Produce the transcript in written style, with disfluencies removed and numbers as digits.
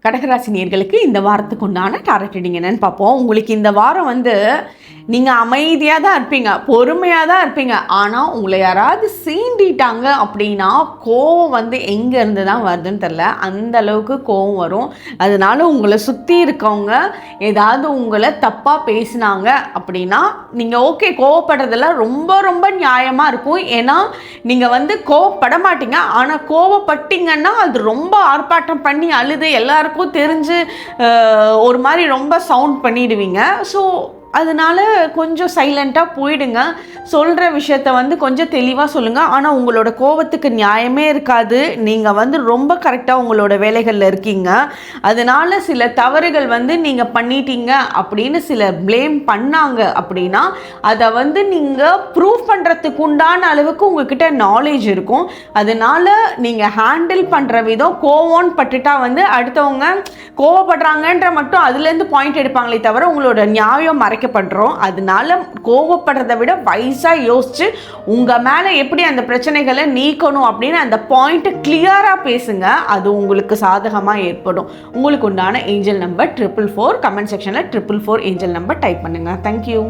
கடகராசி நேயர்களுக்கு இந்த வாரத்துக்கு உண்டான டாரட் ரீடிங் என்னன்னு பார்ப்போம். உங்களுக்கு இந்த வாரம் நீங்கள் அமைதியாக தான் இருப்பீங்க, பொறுமையாக தான் இருப்பீங்க. ஆனால் உங்களை யாராவது சீண்டிட்டாங்க அப்படின்னா கோவம் எங்கேருந்து தான் வருதுன்னு தெரில, அந்த அளவுக்கு கோவம் வரும். அதனால உங்களை சுற்றி இருக்கவங்க ஏதாவது உங்களை தப்பாக பேசினாங்க அப்படின்னா நீங்கள் ஓகே, கோவப்படுறதெல்லாம் ரொம்ப ரொம்ப நியாயமாக இருக்கும். ஏன்னா நீங்கள் கோவப்பட மாட்டீங்க, ஆனால் கோவப்பட்டீங்கன்னா அது ரொம்ப ஆர்ப்பாட்டம் பண்ணி அழுது எல்லாருக்கும் தெரிஞ்சு ஒரு மாதிரி ரொம்ப சவுண்ட் பண்ணிடுவீங்க. ஸோ அதனால கொஞ்சம் சைலண்ட்டாக போயிடுங்க. சொல்கிற விஷயத்த கொஞ்சம் தெளிவாக சொல்லுங்கள். ஆனால் உங்களோட கோபத்துக்கு நியாயமே இருக்காது. நீங்கள் ரொம்ப கரெக்டாக உங்களோட வேலைகளில் இருக்கீங்க. அதனால் சில தவறுகள் நீங்கள் பண்ணிட்டீங்க அப்படின்னு சில ப்ளேம் பண்ணாங்க அப்படின்னா அதை நீங்கள் ப்ரூவ் பண்ணுறதுக்கு உண்டான அளவுக்கு உங்ககிட்ட நாலேஜ் இருக்கும். அதனால் நீங்கள் ஹேண்டில் பண்ணுற விதம் கோவம்னு பட்டுட்டா அடுத்தவங்க கோவப்படுறாங்கன்ற மட்டும் அதுலேருந்து பாயிண்ட் எடுப்பாங்களே தவிர உங்களோட நியாயம் மறைக்கப்படுறோம். அதனால கோவப்படுறதை விட வயசாக யோசிச்சு உங்கள் மேலே எப்படி அந்த பிரச்சனைகளை நீக்கணும் அப்படின்னு அந்த பாயிண்ட்டை கிளியராக பேசுங்க. அது உங்களுக்கு சாதகமாக ஏற்படும். உங்களுக்கு உண்டான ஏஞ்சல் நம்பர் 444. கமெண்ட் செக்ஷனில் 444 ஏஞ்சல் நம்பர் டைப் பண்ணுங்கள். தேங்க்யூ.